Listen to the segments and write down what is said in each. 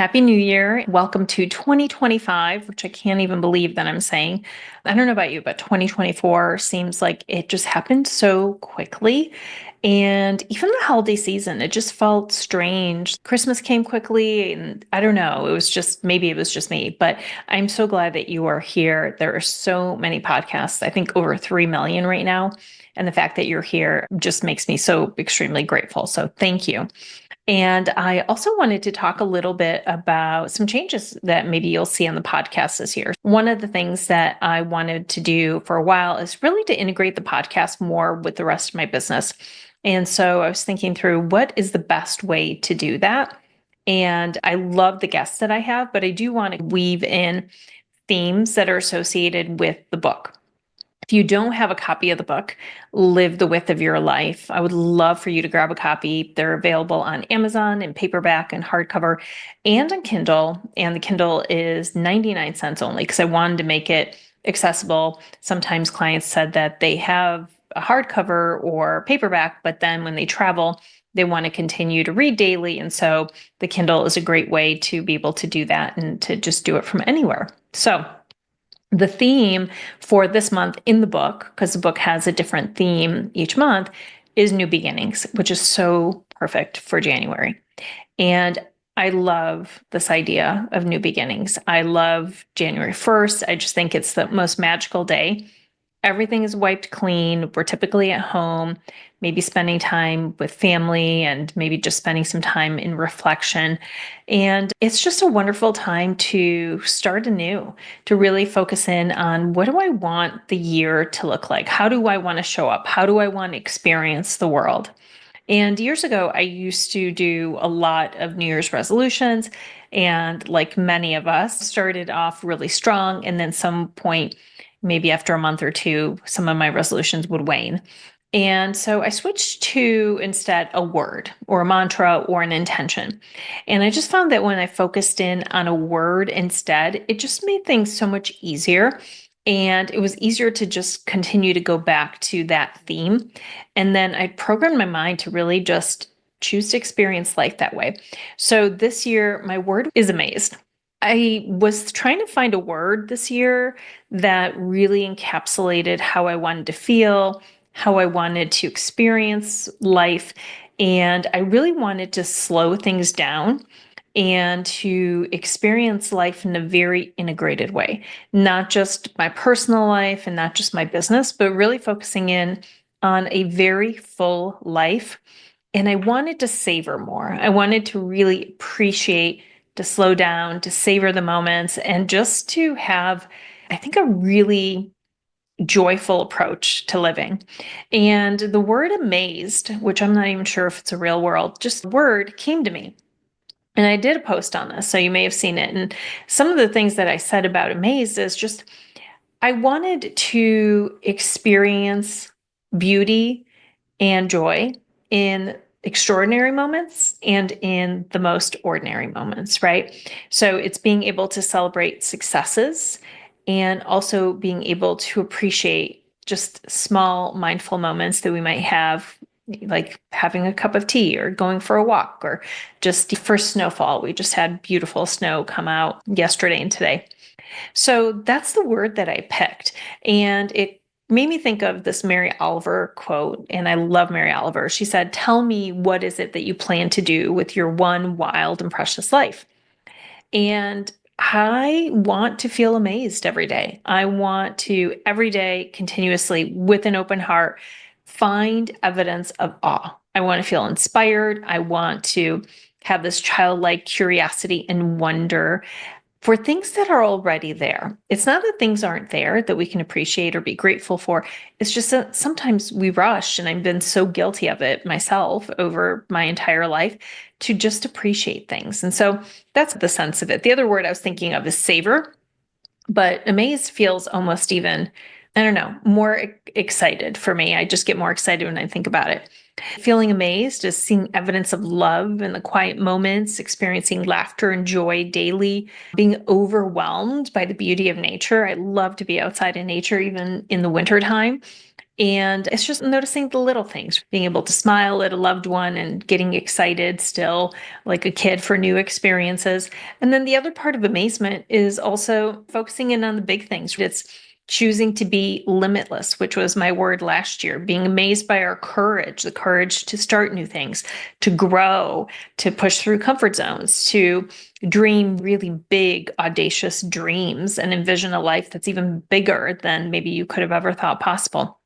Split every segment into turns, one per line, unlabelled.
Happy New Year. Welcome to 2025, which I can't even believe that I'm saying. I don't know about you, but 2024 seems like it just happened so quickly. And even the holiday season, it just felt strange. Christmas came quickly, and I don't know, maybe it was just me, but I'm so glad that you are here. There are so many podcasts, I think over 3 million right now. And the fact that you're here just makes me so extremely grateful. So thank you. And I also wanted to talk a little bit about some changes that maybe you'll see on the podcast this year. One of the things that I wanted to do for a while is really to integrate the podcast more with the rest of my business. And so I was thinking through what is the best way to do that. And I love the guests that I have, but I do want to weave in themes that are associated with the book. If you don't have a copy of the book, Live the Width of Your Life, I would love for you to grab a copy. They're available on Amazon in paperback and hardcover and on Kindle. And the Kindle is 99 cents only because I wanted to make it accessible. Sometimes clients said that they have a hardcover or paperback, but then when they travel, they want to continue to read daily. And so the Kindle is a great way to be able to do that and to just do it from anywhere. So the theme for this month in the book, because the book has a different theme each month, is new beginnings, which is so perfect for January. And I love this idea of new beginnings. I love January 1st. I just think it's the most magical day. Everything is wiped clean. We're typically at home, maybe spending time with family and maybe just spending some time in reflection. And it's just a wonderful time to start anew, to really focus in on what do I want the year to look like? How do I want to show up? How do I want to experience the world? And years ago, I used to do a lot of New Year's resolutions. And like many of us, started off really strong. And then some point, maybe after a month or two, some of my resolutions would wane. And so I switched to instead a word or a mantra or an intention. And I just found that when I focused in on a word instead, it just made things so much easier. And it was easier to just continue to go back to that theme. And then I programmed my mind to really just choose to experience life that way. So this year, my word is amazed. I was trying to find a word this year that really encapsulated how I wanted to feel, how I wanted to experience life. And I really wanted to slow things down and to experience life in a very integrated way, not just my personal life and not just my business, but really focusing in on a very full life. And I wanted to savor more. I wanted to really appreciate, to slow down, to savor the moments, and just to have, I think, a really joyful approach to living. And the word amazed, which I'm not even sure if it's a real word, just the word came to me. And I did a post on this, so you may have seen it. And some of the things that I said about amazed is just, I wanted to experience beauty and joy in extraordinary moments and in the most ordinary moments, right? So it's being able to celebrate successes and also being able to appreciate just small mindful moments that we might have, like having a cup of tea or going for a walk or just first snowfall. We just had beautiful snow come out yesterday and today. So that's the word that I picked. And it made me think of this Mary Oliver quote. And I love Mary Oliver. She said, "Tell me, what is it that you plan to do with your one wild and precious life?" And I want to feel amazed every day. I want to every day continuously with an open heart find evidence of awe. I want to feel inspired. I want to have this childlike curiosity and wonder for things that are already there. It's not that things aren't there that we can appreciate or be grateful for. It's just that sometimes we rush, and I've been so guilty of it myself over my entire life, to just appreciate things. And so that's the sense of it. The other word I was thinking of is savor, but amazed feels almost even, I don't know, more excited for me. I just get more excited when I think about it. Feeling amazed is seeing evidence of love in the quiet moments, experiencing laughter and joy daily, being overwhelmed by the beauty of nature. I love to be outside in nature, even in the wintertime. And it's just noticing the little things, being able to smile at a loved one and getting excited still like a kid for new experiences. And then the other part of amazement is also focusing in on the big things. It's choosing to be limitless, which was my word last year, being amazed by our courage, the courage to start new things, to grow, to push through comfort zones, to dream really big, audacious dreams and envision a life that's even bigger than maybe you could have ever thought possible.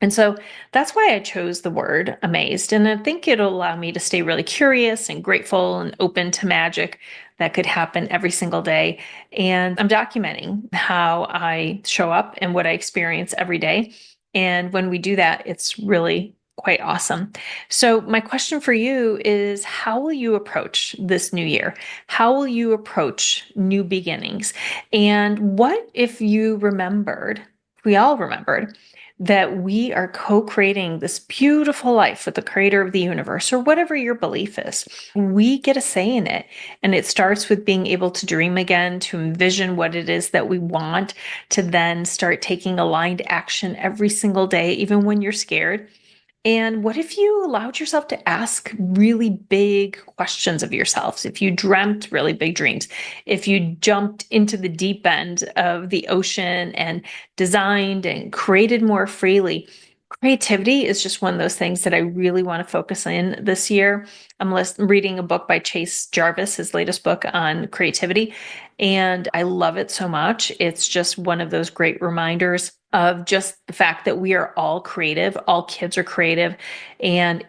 And so that's why I chose the word amazed. And I think it'll allow me to stay really curious and grateful and open to magic that could happen every single day. And I'm documenting how I show up and what I experience every day. And when we do that, it's really quite awesome. So, my question for you is, how will you approach this new year? How will you approach new beginnings? And what if you remembered, we all remembered, that we are co-creating this beautiful life with the creator of the universe, or whatever your belief is. We get a say in it. And it starts with being able to dream again, to envision what it is that we want, to then start taking aligned action every single day, even when you're scared. And what if you allowed yourself to ask really big questions of yourself? If you dreamt really big dreams, if you jumped into the deep end of the ocean and designed and created more freely. Creativity is just one of those things that I really want to focus in this year. I'm reading a book by Chase Jarvis, his latest book on creativity, and I love it so much. It's just one of those great reminders of just the fact that we are all creative, all kids are creative, and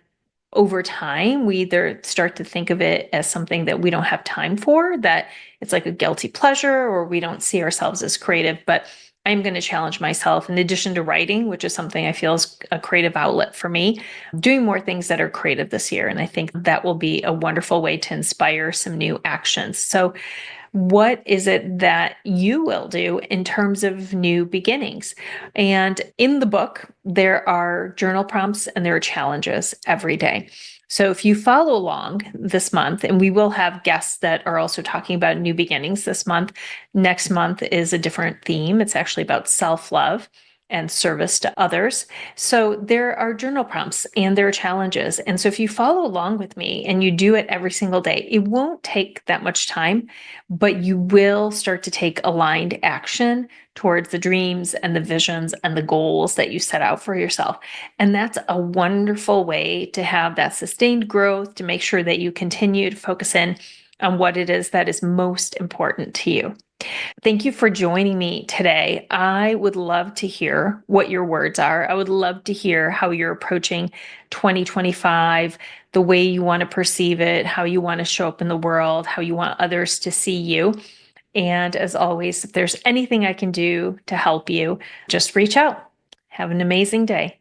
over time, we either start to think of it as something that we don't have time for, that it's like a guilty pleasure, or we don't see ourselves as creative. But I'm going to challenge myself, in addition to writing, which is something I feel is a creative outlet for me, doing more things that are creative this year. And I think that will be a wonderful way to inspire some new actions. So, what is it that you will do in terms of new beginnings? And in the book, there are journal prompts and there are challenges every day. So if you follow along this month, and we will have guests that are also talking about new beginnings this month. Next month is a different theme. It's actually about self-love and service to others. So there are journal prompts and there are challenges. And so if you follow along with me and you do it every single day, it won't take that much time, but you will start to take aligned action towards the dreams and the visions and the goals that you set out for yourself. And that's a wonderful way to have that sustained growth, to make sure that you continue to focus in on what it is that is most important to you. Thank you for joining me today. I would love to hear what your words are. I would love to hear how you're approaching 2025, the way you want to perceive it, how you want to show up in the world, how you want others to see you. And as always, if there's anything I can do to help you, just reach out. Have an amazing day.